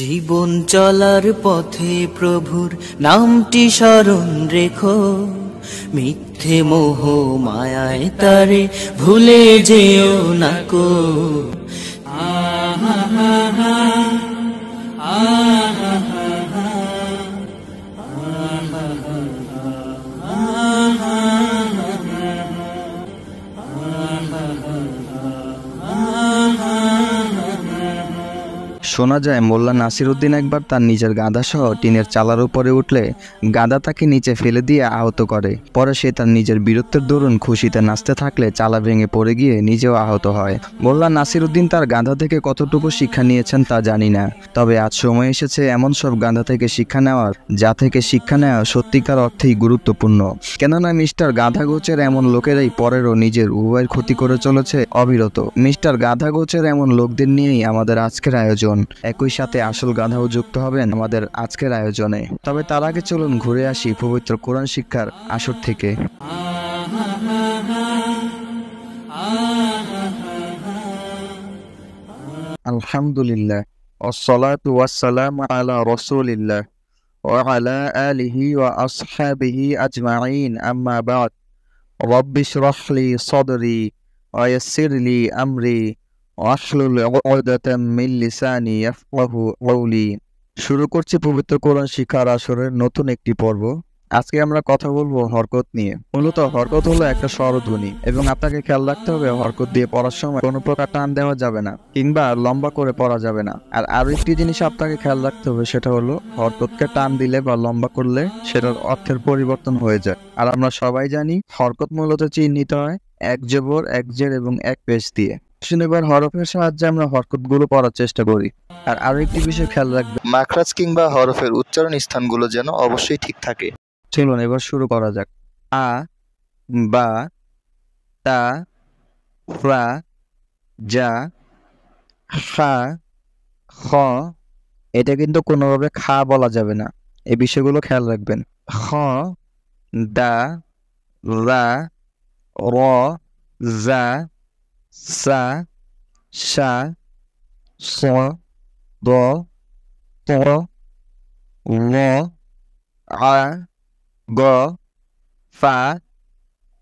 জীবন চলার পথে প্রভুর নামটি স্মরণ রেখো, মিথ্যে মোহ মায়ায় তারে ভুলে যেও না কো। শোনা যায় মোল্লা নাসিরউদ্দিন একবার তার নিজের গাধা সহ টিনের চালার উপরে উঠলে গাধা তাকে নিচে ফেলে দিয়ে আহত করে। পরে সে তার নিজের বীরত্বের দরুন খুশিতে নাচতে থাকলে চালা ভেঙে পড়ে গিয়ে নিজেও আহত হয়। মোল্লা নাসিরউদ্দিন তার গাধা থেকে কতটুকু শিক্ষা নিয়েছেন তা জানি না, তবে আজ সময় এসেছে এমন সব গাধা থেকে শিক্ষা নেওয়ার যা থেকে শিক্ষা নেওয়া সত্যিকার অর্থেই গুরুত্বপূর্ণ। কেননা মিস্টার গাধা গোছের এমন লোকেরাই পরের ও নিজের উভয়ের ক্ষতি করে চলেছে অবিরত। মিস্টার গাধা গোছের এমন লোকদের নিয়েই আমাদের আজকের আয়োজন। একই সাথে আসল গাধাও যুক্ত হবেন আমাদের আজকের আয়োজনে। তবে তার আগে চলুন ঘুরে আসি পবিত্র কোরআন শিক্ষার আসর থেকে। আলহামদুলিল্লাহ, ওয়াসসালাতু ওয়াসসালামু আলা রাসূলিল্লাহ ওয়া আলা আলিহি ওয়া আসহাবিহি আজমাইন, আম্মা বা'দ। রাব্বি ইশরাহ লি সাদরি ওয়া ইয়াসসির লি আমরি ওয়াহলুল উকদাতাম মিন লিসানি ইয়াফকাহু কওলি। শুরু করছি পবিত্র কোরআন শিক্ষার আসরের নতুন একটি পর্ব। আজকে আমরা কথা বলবো হরকত নিয়ে। মূলত হরকত হলো একটা স্বরধ্বনি এবং আপনাকে খেয়াল রাখতে হবে হরকত দিয়ে পড়ার সময় কোনো প্রকার টান দেওয়া যাবে না কিংবা লম্বা করে পড়া যাবে না। আর আরো একটি জিনিস আপনাকে খেয়াল রাখতে হবে, সেটা হলো হরকতকে টান দিলে বা লম্বা করলে সেটার অর্থের পরিবর্তন হয়ে যায়। আর আমরা সবাই জানি হরকত মূলত চিহ্নিত হয় এক জবর, এক জের এবং এক পেশ দিয়ে। এবার হরফের সাহায্যে আমরা হরকত গুলো পড়ার চেষ্টা করি। আর আরো একটি বিষয় খেয়াল রাখবে, মাখরাজ কিংবা হরফের উচ্চারণ স্থানগুলো যেন অবশ্যই ঠিক থাকে। চলুন এবার শুরু করা যাক। আ, বা, তা, ফা, জা, খা, খ। এটা কিন্তু কোনোভাবে খা বলা যাবে না, এই বিষয়গুলো খেয়াল রাখবেন। খ, দা, রা, র, জা, সা, শা, স, দ, ত, ল, আ, গ, ফা,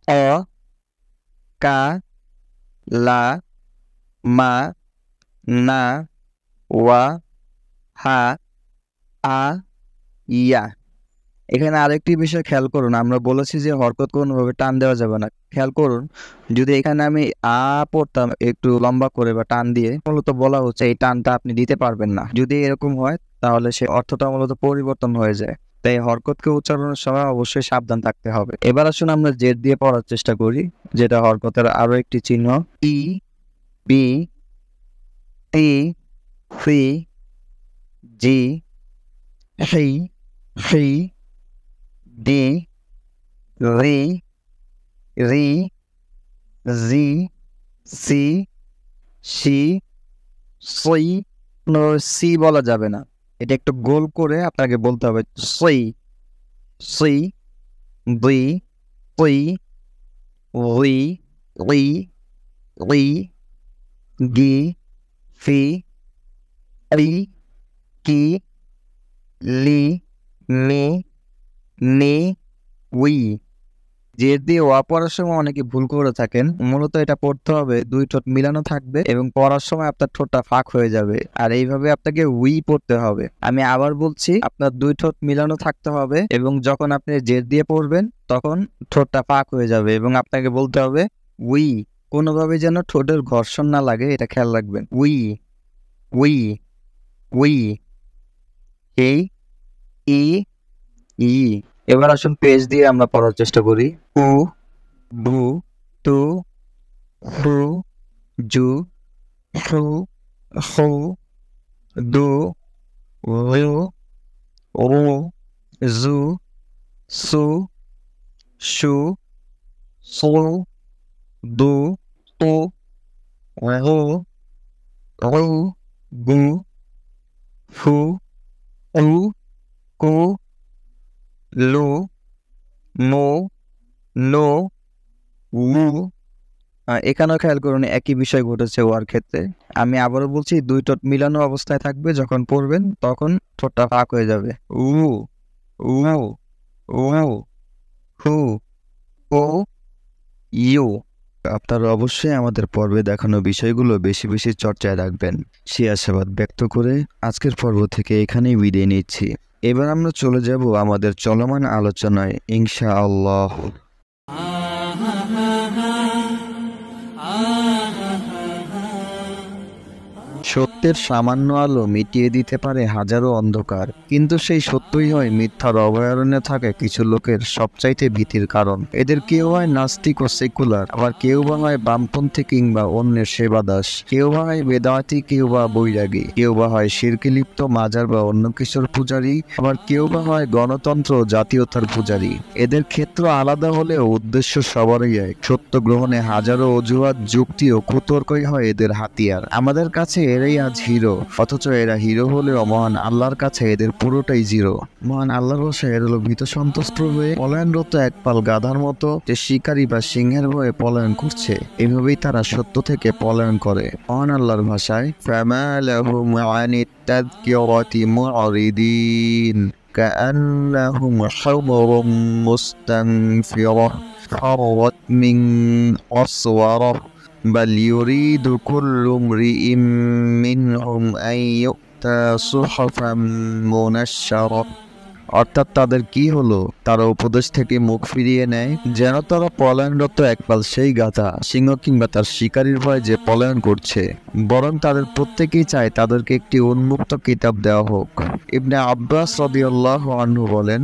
অ, কা, লা, মা, না, ওয়া, হা, আ, ইয়া। এখানে আরেকটি বিষয় খেয়াল করুন, আমরা বলেছি যে হরকত কোনোভাবে টান দেওয়া যাবে না। খেয়াল করুন, যদি এখানে আমি আ পড়তাম একটু লম্বা করে বা টান দিয়ে, মূলত বলা হচ্ছে এই টানটা আপনি দিতে পারবেন না। যদি এরকম হয় তাহলে সে অর্থটা মূলত পরিবর্তন হয়ে যায়। তাই হরকতকে উচ্চারণের সময় অবশ্যই সাবধান থাকতে হবে। এবার আসুন আমরা জের দিয়ে পড়ার চেষ্টা করি, যেটা হরকতের আরো একটি চিহ্ন। ই, বি, টি, ফি, জি, হি, হি, ডি, রি, রি, জি, সি, সি, সই। সি বলা যাবে না, এটা একটু গোল করে আপনাকে বলতে হবে সই, সই, দুই, তুই, উই, উই, উই, গি, ফি, রি, কি, লি, মি, নি, উই। জের দিয়ে ওয়া পড়ার সময় অনেকে ভুল করে থাকেন। মূলত এটা পড়তে হবে দুই ঠোঁট মিলানো থাকবে এবং পড়ার সময় আপনার ঠোঁটটা ফাঁক হয়ে যাবে, আর এইভাবে আপনাকে উই পড়তে হবে। আমি আবার বলছি, আপনার দুই ঠোঁট মিলানো থাকতে হবে এবং যখন আপনি জের দিয়ে পড়বেন তখন ঠোঁটটা ফাঁক হয়ে যাবে এবং আপনাকে বলতে হবে উই। কোনোভাবে যেন ঠোঁটের ঘর্ষণ না লাগে এটা খেয়াল রাখবেন। উই, উই, উই, এই, ই, ই। এবার আসুন পেজ দিয়ে আমরা পড়ার চেষ্টা করি। উ, বু, তু, হু, জু, হু, হু, দু, রু, রু, জু, সু, সু, সু, দু, তু, রু, রু, গু, ফু, উ, কু, লু, নু, নু, লু, এখানেও খেয়াল করুন একই বিষয় ঘটেছে ওয়ার ক্ষেত্রে। আমি আবারও বলছি, দুই ঠোঁট মিলানো অবস্থায় থাকবে, যখন পড়বেন তখন ঠোঁটটা ফাঁক হয়ে যাবে। উ উ উ হু ও ইউ। আপনারা অবশ্যই আমাদের পর্বে দেখানো বিষয়গুলো বেশি বেশি চর্চায় রাখবেন। সেই আশাবাদ ব্যক্ত করে আজকের পর্ব থেকে এখানেই বিদায় নিচ্ছি। এবার আমরা চলে যাব আমাদের চলমান আলোচনায় ইনশাআল্লাহ। সত্যের সামান্য আলো মিটিয়ে দিতে পারে হাজারো অন্ধকার, কিন্তু সেই সত্যই হয় মিথ্যার অভয়ারণ্যে থাকা কিছু লোকের সবচাইতে ভীতির কারণ। এদের কেউ হয় নাস্তিক ও সেকুলার, আবার কেউ বা হয় বামপন্থী কিংবা অন্যের সেবাদাস, কেউ বা হয় বেদাতি, কেউ বা বৈরাগী, কেউ বা হয় শিরকে লিপ্ত মাজার বা অন্য কিছুর পূজারী, আবার কেউ বা হয় গণতন্ত্র ও জাতীয়তার পূজারী। এদের ক্ষেত্র আলাদা হলেও উদ্দেশ্য সবারই এক, সত্য গ্রহণে হাজারো অজুহাত, যুক্তি ও কুতর্কই হয় এদের হাতিয়ার। আমাদের কাছে এরাই আজ হিরো, অথচ এরা হিরো হলেও মহান আল্লাহর কাছে এদের পুরোটাই জিরো। মহান আল্লাহর ভাষায় এর হলো ভীত সন্ত্রস্ত হয়ে পলায়নরত একপাল গাধার মতো, যে শিকারী বা সিংহের ভয়ে পলায়ন করছে। এভাবেই তারা সত্য থেকে পলায়ন করে। মহান আল্লাহর ভাষায় ফামা লাহুম আনিত তাযকিরাতি মুরিদিন কাআন্নাহুম হুমরুম মুস্তানফিরাহ ফাররাত মিন আসওয়ারাহ بل يريد كل امرئ منهم أن يؤتى صحفا منشرة। অর্থাৎ তাদের কি হলো, তারা উপদেশ থেকে মুখ ফিরিয়ে নেয় যেন তারা পলায়নরত একপাল সেই গাধা, সিংহ কিংবা তার শিকারীর ভয়ে যে পলায়ন করছে। বরং তাদের প্রত্যেকেই চায় তাদেরকে একটি উন্মুক্ত কিতাব দেওয়া হোক। ইবনে আব্বাস রাদিয়াল্লাহু আনহু বলেন,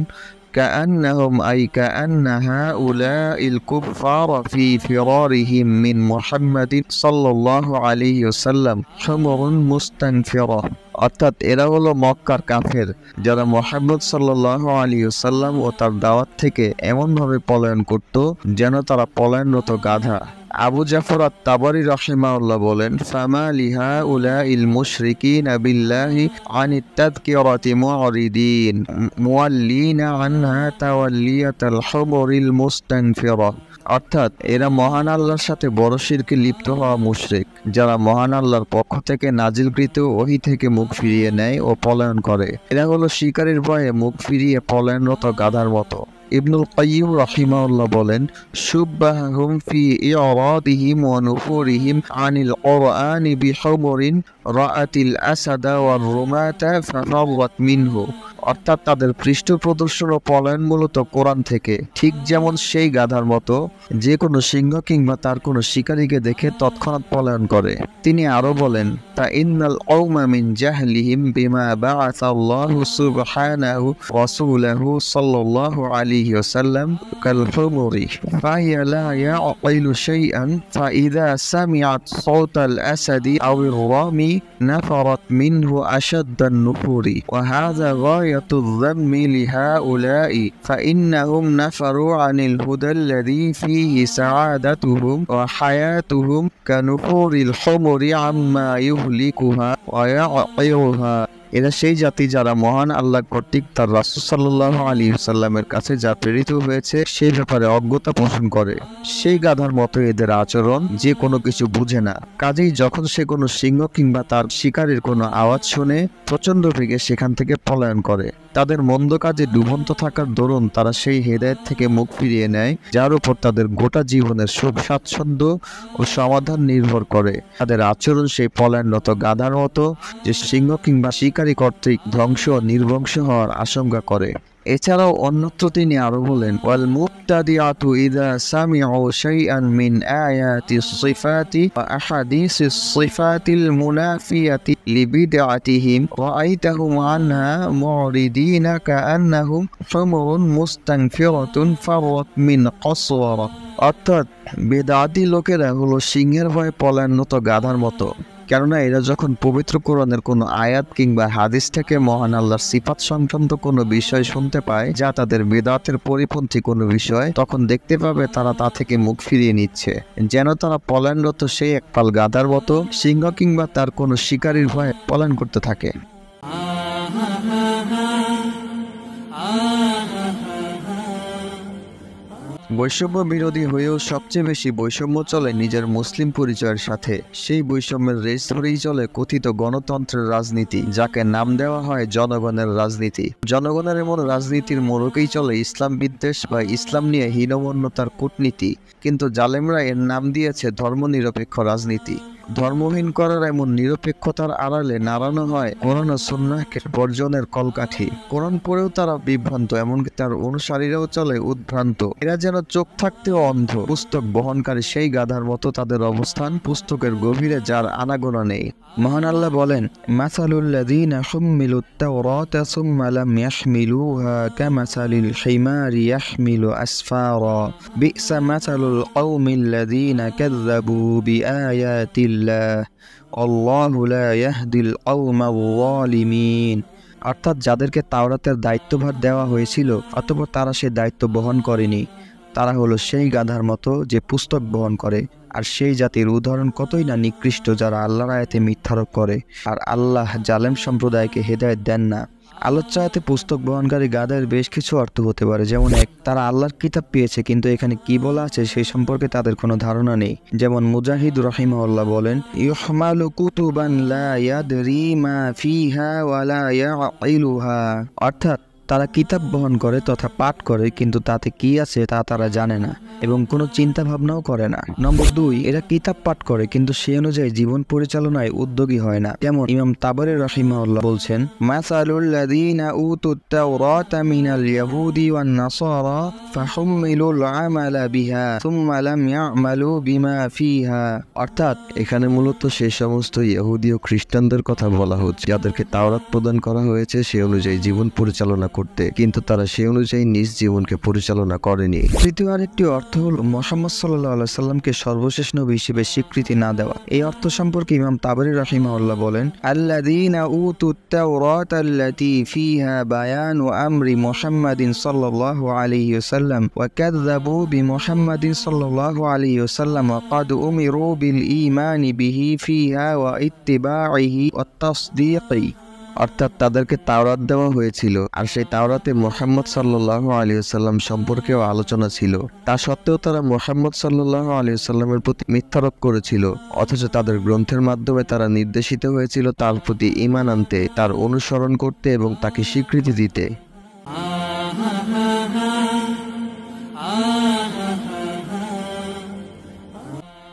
كأنهم أي كأن هؤلاء الكفار في فرارهم من محمد صلى الله عليه وسلم حمر مستنفرة। অর্থাৎ এরা হলো মক্কার কাফের, যারা মুহাম্মদ সাল্লাল্লাহু আলাইহি ওয়াসাল্লাম ও তার দাওয়াত থেকে এমনভাবে পলায়ন করত যেন তারা পলায়নরত গাধা। আবু জাফর আত-তাবারি রাহিমাহুল্লাহ বলেন, ফামা লিহা উলাইল মুশরিকিনা বিল্লাহি আনিত তাযকিরাতি মুরিদিন মুওয়াল্লিনা আনহা তাওয়াল্লিয়াতাল হুমুরিল মুস্তানফিরা। অর্থাৎ এরা মহান আল্লাহর সাথে বড় শিরকে লিপ্ত হওয়া মুশরিক, যারা মহান আল্লাহর পক্ষ থেকে নাজিলকৃত ওহী থেকে মুখ ফিরিয়ে নেয় ও পলায়ন করে। এরা হলো শিকারীর ভয়ে মুখ ফিরিয়ে পলায়নরত গাধার মতো। ইবনুল কাইয়্যিম রাহিমাহুল্লাহ বলেন, শুব্বাহুম ফি ইরাদিহিম ওয়া নুফুরিহিম আনিল কুরআনি বিহুমুরিন রাআতিল আসাদা ওয়ার রুমাতা ফাফাররাত মিনহু। অর্থাৎ তাদের পৃষ্ঠ প্রদর্শন ও পলায়ন মূলত কোরআন থেকে, ঠিক যেমন সেই গাধার মতো যে কোনো সিংহ কিংবা তার কোনো শিকারীকে দেখে তৎক্ষণাৎ পলায়ন করে। তিনি আরো বলেন, তা ইন্নাল কওমা মিন জাহলিহিম বিমা বাআসাল্লাহু সুবহানাহু রাসূলাহু সাল্লাল্লাহু আলাইহি ওয়াসাল্লাম কাল হুমুরি ফাহিয়া লা ইয়াকিলু শাইআন ফাইযা সামিআত সাওতাল আসাদি আও الرامي نفرت منه أشد النفور وهذا غاية الذم لهؤلاء فإنهم نفروا عن الهدى الذي فيه سعادتهم وحياتهم كنفور الحمر عما يهلكها ويعقرها। এরা সেই জাতি যারা মহান আল্লাহ কর্তৃক তার রাসূল সাল্লাল্লাহু আলাইহি ওয়াসাল্লামের কাছে যা প্রেরিত হয়েছে সেই ব্যাপারে অজ্ঞতা পোষণ করে। সেই গাধার মতো এদের আচরণ, যে কোনো কিছু বুঝে না। কাজেই যখন সে কোনো সিংহ কিংবা তার শিকারীর কোনো আওয়াজ শুনে প্রচন্ড বেগে সেখান থেকে পলায়ন করে। তাদের মন্দ কাজে ডুবন্ত থাকার দরুন তারা সেই হেদায়েত থেকে মুখ ফিরিয়ে নেয় যার উপর তাদের গোটা জীবনের সুখ স্বাচ্ছন্দ্য ও সমাধান নির্ভর করে। তাদের আচরণ সেই পলায়নরত গাধার মতো, যে সিংহ কিংবা শিকারী কর্তৃক ধ্বংস ও নির্বংশ হওয়ার আশঙ্কা করে। এছাড়াও অন্যত্র তিনি আরো বলেন, ওয়াল মুবতাদিআতু ইযা সামিউ শাইআন মিন আয়াতিস সিফাতি ওয়া আহাদিসিস সিফাতিল মুনাফিয়াতি লিবিদআতিহিম রাআইতাহুম আনহা মুরিদিনা কাআন্নাহুম হুমুরুন মুস্তানফিরাতুন ফাররাত মিন কসওয়ারা। অর্থাৎ বেদাতি লোকেরা হলো সিংহের ভয়ে পলায়নরত গাধার মতো। কেননা এরা যখন পবিত্র কোরআনের কোনো আয়াত কিংবা হাদিস থেকে মহান আল্লাহর সিফাত সংক্রান্ত কোনো বিষয় শুনতে পায় যা তাদের বেদাতের পরিপন্থী কোনো বিষয়, তখন দেখতে পাবে তারা তা থেকে মুখ ফিরিয়ে নিচ্ছে, যেন তারা পলায়নরত সেই একপাল গাধার মতো সিংহ কিংবা তার কোনো শিকারীর ভয়ে পলায়ন করতে থাকে। বৈষম্য বিরোধী হয়েও সবচেয়ে বেশি বৈষম্য চলে নিজের মুসলিম পরিচয়ের সাথে। সেই বৈষম্যের রেশ ধরেই চলে কথিত গণতন্ত্রের রাজনীতি, যাকে নাম দেওয়া হয় জনগণের রাজনীতি। জনগণের এমন রাজনীতির মোড়কেই চলে ইসলাম বিদ্বেষ বা ইসলাম নিয়ে হীনমন্যতার কূটনীতি, কিন্তু জালেমরা এর নাম দিয়েছে ধর্মনিরপেক্ষ রাজনীতি। ধর্মহীন করার এমন নিরপেক্ষতার আড়ালে নাড়ানো হয় কোরআন ও সুন্নাহকে বর্জনের কলকাঠি। কোরআন পড়েও তারা বিভ্রান্ত, এমনকি তার অনুসারীরাও চলে উদ্ভ্রান্ত। এরা যেন চোখ থাকতেও অন্ধ। পুস্তক বহনকারী সেই গাধার মতো তাদের অবস্থান, পুস্তকের গভীরে যার আনাগোনা নেই। মহান আল্লাহ বলেন, মাসালুল্লাযীনা হুম্মিলুত তাওরাতা সুম্মা লাম ইয়াহমিলুহা কামাসালিল হিমারি ইয়াহমিলু আসফারা বি'সা মাসালুল কওমিল্লাযীনা কাযযাবু বিআয়াতিল্লাহ আল্লাহু লা ইয়াহদিল কওমাল যালিমিন। অর্থাৎ যাদেরকে তাওরাতের দায়িত্বভার দেওয়া হয়েছিল অতঃপর তারা সে দায়িত্ব বহন করেনি, তারা হলো সেই গাধার মতো যে পুস্তক বহন করে। আর সেই জাতির উদাহরণ কতই না নিকৃষ্ট যারা আল্লাহর আয়াতে মিথ্যারোপ করে, আর আল্লাহ জালেম সম্প্রদায়কে হেদায়েত দেন না। আলোচ্য আয়াতে পুস্তক বহনকারী গাধার বেশ কিছু অর্থ হতে পারে। যেমন এক, তারা আল্লাহর কিতাব পেয়েছে কিন্তু এখানে কি বলা আছে সেই সম্পর্কে তাদের কোনো ধারণা নেই। যেমন মুজাহিদ রাহিমাহুল্লাহ বলেন, ইউহমালু কুতুবান লা ইয়াদরি মা ফিহা ওয়া লা ইয়াইলুহা। অর্থাৎ তারা কিতাব বহন করে তথা পাঠ করে, কিন্তু তাতে কি আছে তা তারা জানে না এবং কোনো চিন্তা ভাবনাও করে না। নম্বর 2, এরা কিতাব পাঠ করে কিন্তু সে অনুযায়ী জীবন পরিচালনায় উদ্যোগী হয় না। যেমন ইমাম তাবারি রাহিমাহুল্লাহ বলছেন, মাসালুল লাযীনা উতুত তাওরাতা মিনাল ইয়াহুদি ওয়ান নাসারা ফাহুম্মিলুল আমালা বিহা সুম্মা লাম ইয়ামালু বিমা ফিহা। অর্থাৎ এখানে মূলত সেই সমস্ত ইহুদি ও খ্রিস্টানদের কথা বলা হচ্ছে যাদেরকে তাওরাত প্রদান করা হয়েছে সে অনুযায়ী জীবন পরিচালনা করতে, কিন্তু তারা সে অনুযায়ী নিজ জীবনকে পরিচালনা করেনি। তৃতীয় আরেকটি অর্থ হল মুহাম্মদ সাল্লাল্লাহু আলাইহি সাল্লামকে সর্বশেষ নবী হিসেবে স্বীকৃতি না দেওয়া। এই অর্থ সম্পর্কে ইমাম তাবারি রাহিমাহুল্লাহ বলেন, আল্লাযীনা উতুত তাওরাতা আল্লাতী ফিহা বায়ানু আমরি মুহাম্মাদিন সাল্লাল্লাহু আলাইহি ওয়াসাল্লাম ওয়া কাযযাবু বিমুহাম্মাদিন সাল্লাল্লাহু আলাইহি ওয়াসাল্লাম ওয়া ক্বাদ উমিরু বিল ঈমানি বিহি ফিহা ওয়া ইত্তিবাইহি ওয়াত তাসদীকি। অর্থাৎ তাদেরকে তাওরাত দেওয়া হয়েছিল আর সেই তাওরাতে মুহাম্মদ সাল্লাল্লাহু আলাইহি ওয়াসাল্লাম সম্পর্কেও আলোচনা ছিল। তা সত্ত্বেও তারা মুহাম্মদ সাল্লাল্লাহু আলাইহি ওয়াসাল্লামের প্রতি মিথ্যারোপ করেছিল, অথচ তাদের গ্রন্থের মাধ্যমে তারা নির্দেশিত হয়েছিল তার প্রতি ঈমান আনতে, তার অনুসরণ করতে এবং তাকে স্বীকৃতি দিতে।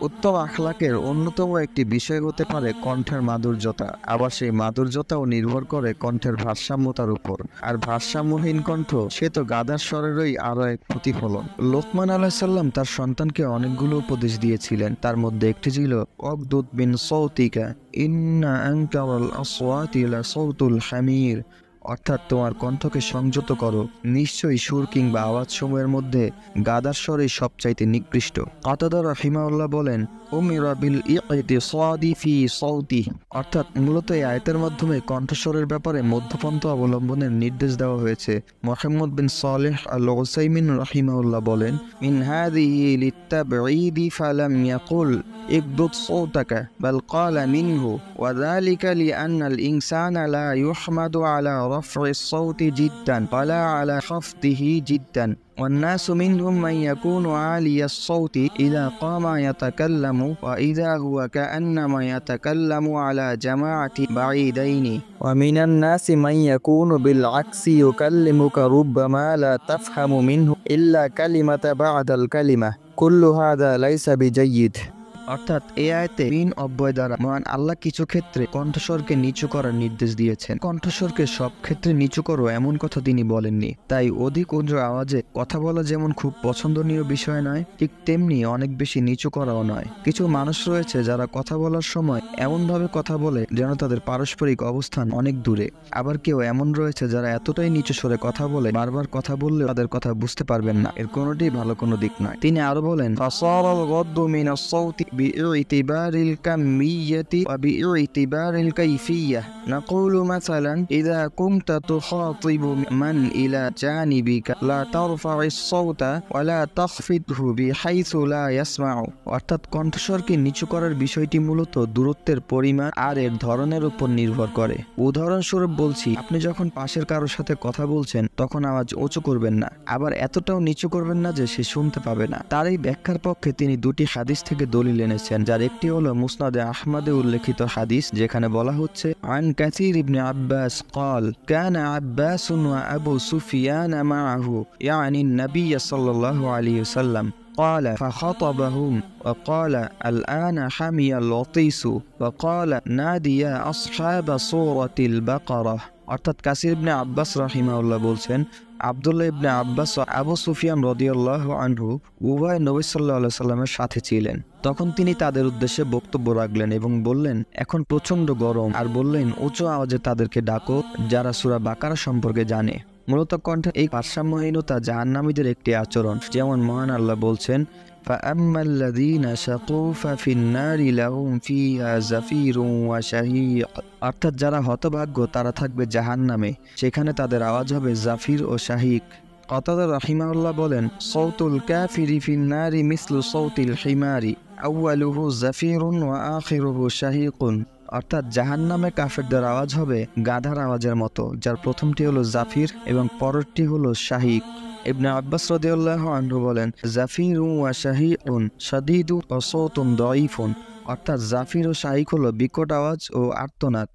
উত্তম আখলাকের অন্যতম একটি বিষয় হতে পারে কণ্ঠের মাধুর্যতা। আবার সেই মাধুর্যতাও নির্ভর করে কণ্ঠের ভারসাম্যতার উপর। আর ভারসাম্যহীন কণ্ঠ সে তো গাধার স্বরেরই আরো এক প্রতিফলন। লোকমান আলাইহিস সালাম তার সন্তানকে অনেকগুলো উপদেশ দিয়েছিলেন, তার মধ্যে একটি ছিল ওয়াগদুদ বিন সৌতিকা ইন্না আনকারাল আসওয়াতি লা সাউতুল হামির। অর্থাৎ তোমার কণ্ঠকে সংযত করো, নিশ্চয়ই সুর কিংবা আওয়াজ সমূহের মধ্যে গাদার স্বরই সবচাইতে নিকৃষ্ট। কাতাদা রাহিমাহুল্লাহ বলেন, উমিরা বিল ইকতিসাদি ফি সাউতি। অর্থাৎ মূলত এই আয়াতের মাধ্যমে কণ্ঠস্বরের ব্যাপারে মধ্যপন্থা অবলম্বনের নির্দেশ দেওয়া হয়েছে। মুহাম্মদ বিন সালেহ আল উসাইমিন রাহিমাহুল্লাহ বলেন, মিন হাযিহি লিত্তাবঈদি ফালাম ইয়াকুল ইগদুদ সাউতাকা বাল ক্বালা মিনহু ওয়া যালিকা লিআন্না আল ইনসানা লা ইউহমাদু আলা রাফ'i الصوت جدا ولا على خفضه جدا والناس منهم من يكون عالي الصوت إذا قام يتكلم وإذا هو كأنما يتكلم على جماعة بعيدين ومن الناس من يكون بالعكس يكلمك ربما لا تفهم منه إلا كلمة بعد الكلمة كل هذا ليس بجيد। অর্থাৎ এই আয়াতে মিন অব্যয় দ্বারা মহান আল্লাহ কিছু ক্ষেত্রে কণ্ঠস্বরকে নিচু করার নির্দেশ দিয়েছেন। কণ্ঠস্বরকে সব ক্ষেত্রে নিচু করো এমন কথা তিনি বলেননি। তাই অধিক উচ্চ আওয়াজে কথা বলা যেমন খুব পছন্দনীয় বিষয় নয়, ঠিক তেমনি অনেক বেশি নিচু করাও নয়। কিছু মানুষ রয়েছে যারা কথা বলার সময় এমনভাবে কথা বলে যেন তাদের পারস্পরিক অবস্থান অনেক দূরে। আবার কেউ এমন রয়েছে যারা এতটাই নিচু স্বরে কথা বলে বারবার কথা বললে তাদের কথা বুঝতে পারবেন না। এর কোনোটিই ভালো কোনো দিক নয়। তিনি আরো বলেন, ফাসারাল গাদ্দু মিনাস সাউতি باعتبار الكمية وباعتبار الكيفية. نقول مثلا إذا كنت تخاطب من إلى جانبك لا ترفع الصوت ولا تخفضه بحيث لا يسمع। অর্থাৎ কণ্ঠস্বরকে নিচু করার বিষয়টি মূলত দূরত্বের পরিমাণ আর এর ধরনের উপর নির্ভর করে। উদাহরণস্বরূপ বলছি, আপনি যখন পাশের কারোর সাথে কথা বলছেন তখন আওয়াজ উঁচু করবেন না, আবার এতটাও নিচু করবেন না যে সে শুনতে পাবে না। তার এই ব্যাখ্যার পক্ষে তিনি দুটি হাদিস থেকে দলিল এনেছেন, যার একটি হলো মুসনাদে আহমদে উল্লেখিত হাদিস, যেখানে বলা হচ্ছে আন কাসির ইবনে আব্বাস قال كان عباس وأبو سفيان معه يعني النبي صلى الله عليه وسلم قال فخطبهم وقال الآن حمي الوطيس وقال نادي يا أصحاب سورة البقرة। অর্থাৎ কাসির ইবনে আব্বাস রাহিমাহুল্লাহ বলছেন, আব্দুল্লাহ ইবনে আব্বাস ও আবু সুফিয়ান রাদিয়াল্লাহু আনহু উভয় নবী সাল্লাল্লাহু আলাইহি সাল্লামের সাথে ছিলেন। তখন তিনি তাদের উদ্দেশ্যে বক্তব্য রাখলেন এবং বললেন, এখন প্রচন্ড গরম, আর বললেন উঁচু আওয়াজে তাদেরকে ডাকো যারা সূরা বাকারা সম্পর্কে জানে। মূলত কণ্ঠের এই ভারসাম্যহীনতা জাহান্নামীদের একটি আচরণ। যেমন মহান আল্লাহ বলছেন, فأما الذين شقوا ففي النار لهم فيها زفير وشهيق। অর্থাৎ যারা হতভাগ্য তারা থাকবে জাহান্নামে, সেখানে তাদের আওয়াজ হবে জাফির ও শাহিক। কতাদা রাহিমাহুল্লাহ বলেন, সাউতুল কাফিরি ফিন নারি মিসলু সাউতিল হিমারি আউয়ালুহু জাফিরুন ওয়া আখিরুহু শাহিকুন। অর্থাৎ জাহান্নামে কাফেরদের আওয়াজ হবে গাধার আওয়াজের মতো, যার প্রথমটি হলো জাফির এবং পরেরটি হলো শাহিক। ইবনে আব্বাস রাদিয়াল্লাহু আনহু বলেন, জাফিরু ওয়া শাহিকুন শাদীদু ওয়া সাউতুন দাঈফুন। অর্থাৎ জাফির ও শাহিক হলো বিকট আওয়াজ ও আর্তনাদ।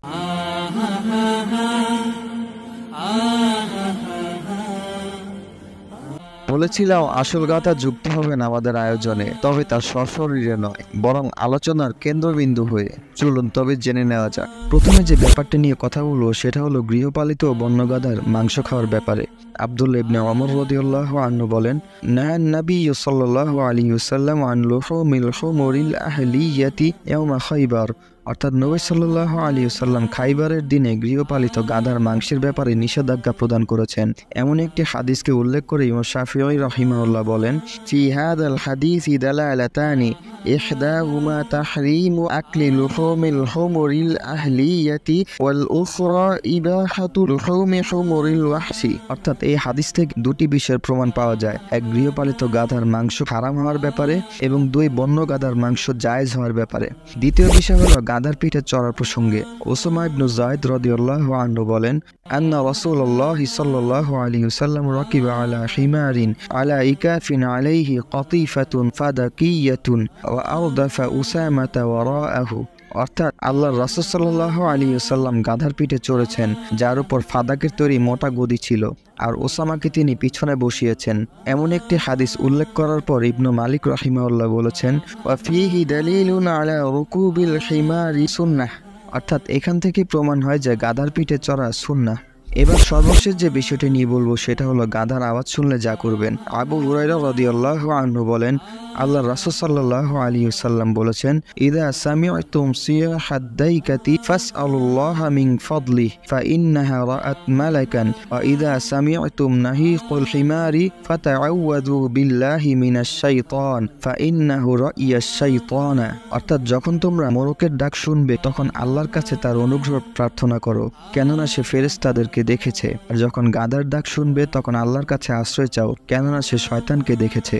বলেছিলাম আসল গাথা যুক্ত হবেন আমাদের আয়োজনে, তবে তার সশরীরে নয়, বরং আলোচনার কেন্দ্রবিন্দু হয়ে। চলুন তবে জেনে নেওয়া যাক। প্রথমে যে ব্যাপারটি নিয়ে কথা বলবো সেটা হলো গৃহপালিত বন্যগাধার মাংস খাওয়ার ব্যাপারে। আব্দুল্লাহ ইবনে ওমর রাদিয়াল্লাহু আনহু বলেন, নাহান নবী সাল্লাল্লাহু আলাইহি ওয়াসাল্লাম আন লুহুমিল হুমুরিল আহলিয়াতি ইয়াওমা খাইবার। অর্থাৎ নবী সাল্লাল্লাহু আলাইহি ওয়াসাল্লাম খাইবারের দিনে গৃহপালিত গাধার মাংসের ব্যাপারে নিষেধাজ্ঞা প্রদান করেছেন। এমন একটি হাদিসকে উল্লেখ করে ইমাম শাফিঈ রাহিমাহুল্লাহ বলেন, ফি হাদাল হাদিসি দালালাতানি ইহদাহুমা তাহরিমু আকলি লুহুমিল হুমুরিল আহলিয়াতি ওয়াল উখরা ইবাহাতুল লুহুমি হুমুরিল ওয়াহশি। অর্থাৎ এই হাদিস থেকে দুটি বিষয়ের প্রমাণ পাওয়া যায়, এক গৃহপালিত গাধার মাংস হারাম হওয়ার ব্যাপারে এবং দুই বন্য গাধার মাংস জায়েজ হওয়ার ব্যাপারে। দ্বিতীয় বিষয় হলো গাধার পিঠে চড়ার প্রসঙ্গে। উসামা ইবনে যায়েদ রাদিয়াল্লাহু আনহু বলেন, আন্না রাসূলুল্লাহ সাল্লাল্লাহু আলাইহি ওয়াসাল্লাম রাকিবা আলা হিমারিন আলা ইকাফিন আলাইহি কাতিফাতুন ফাদাকিয়াতুন ওয়া আরদাফা উসামাতা ওয়ারাআহু। অর্থাৎ আল্লাহর রাসূল সাল্লাল্লাহু আলাইহি ওয়াসাল্লাম গাধার পিঠে চড়েছেন, যার উপর ফাদাকের তৈরি মোটা গদি ছিল, আর ওসামাকে তিনি পিছনে বসিয়েছেন। এমন একটি হাদিস উল্লেখ করার পর ইবনু মালিক রাহিমাহুল্লাহ বলেছেন, ওয়া ফীহি দালিলুন আলা রুকুবিল হিমারি সুন্নাহ। অর্থাৎ এখান থেকে প্রমাণ হয় যে গাধার পিঠে চড়া সুন্নাহ। এবার সর্বশেষ যে বিষয়টি নিয়ে বলবো সেটা হলো গাধার আওয়াজ শুনলে যা করবেন। আবু হুরায়রা রাদিয়াল্লাহু আনহু বলেন, আল্লাহর রাসূল সাল্লাল্লাহু আলাইহি ওয়াসাল্লাম বলেছেন, ইযা সামি'তুম সিয়াহাদ দাইকাতি ফাসআলুল্লাহা মিন ফাদলিহি ফাইন্নাহা রাআত মালাকান ওয়া ইযা সামি'তুম নাহিকুল হিমারি ফাতাআওয়াযু বিল্লাহি মিনাশ শাইতান ফাইন্নাহু রাইয়াশ শাইতানা। অর্থাৎ যখন তোমরা মোরগের ডাক শুনবে তখন আল্লাহর কাছে তার অনুগ্রহ প্রার্থনা করো, কেননা সে ফেরেশতাদেরকে দেখেছে। আর যখন গাধার ডাক শুনবে তখন আল্লাহর কাছে আশ্রয় চাও, কেননা সে শয়তানকে দেখেছে।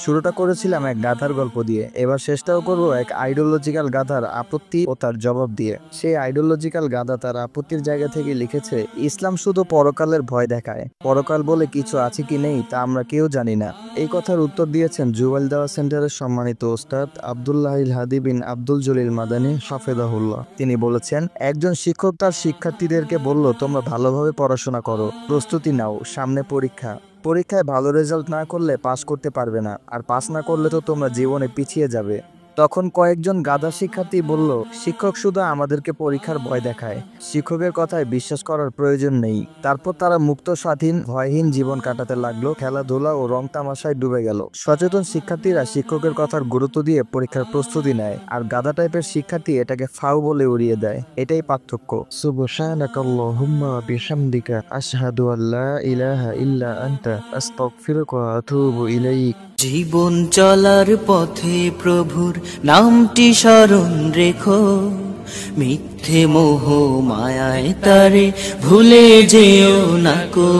শুরুটা করেছিলাম এক গাধার গল্প দিয়ে, এবার শেষটাও করবো এক আইডিওলজিক্যাল গাধার আপত্তি ও তার জবাব দিয়ে। সেই আইডিওলজিক্যাল গাধা তার আপত্তির জায়গা থেকে লিখেছে, ইসলাম শুধু পরকালের ভয় দেখায়, পরকাল বলে কিছু আছে কি নেই তা আমরা কেউ জানি না। এই কথার উত্তর দিয়েছেন জুবাইল দাওয়া সেন্টারের সম্মানিত ওস্তাদ আব্দুল্লাহিল হাদি বিন আব্দুল জলিল মাদানী হাফেজাহুল্লাহ। তিনি বলেছেন, একজন শিক্ষক তার শিক্ষার্থীদেরকে বলল, তোমরা ভালোভাবে পড়াশোনা করো, প্রস্তুতি নাও, সামনে পরীক্ষা। পরীক্ষায় ভালো রেজাল্ট না করলে পাস করতে পারবে না, আর পাস না করলে তো তোমরা জীবনে পিছিয়ে যাবে। তখন কয়েকজন গাধা শিক্ষার্থী বলল, শিক্ষক শুধু আমাদেরকে পরীক্ষার ভয় দেখায়, শিক্ষকের কথায় বিশ্বাস করার প্রয়োজন নেই। তারপর তারা মুক্ত স্বাধীন ভয়হীন জীবন কাটাতে লাগলো, খেলাধুলা ও রং তামাশায় ডুবে গেল। সচেতন শিক্ষার্থীরা শিক্ষকের কথার গুরুত্ব দিয়ে পরীক্ষার প্রস্তুতি নেয়, আর গাধা টাইপের শিক্ষার্থী এটাকে ফাউ বলে উড়িয়ে দেয়। এটাই পার্থক্য। সুবহানাকাল্লাহুম্মা বিহামদিকা আশহাদু আল্লা ইলাহা ইল্লা আনতা আস্তাগফিরুকা ওয়া আতুবু ইলাইক। জীবন চলার পথে প্রভুর নামটি স্মরণ রেখো, মিথ্যে মোহ মায়ায় তারে ভুলে যেও না কো।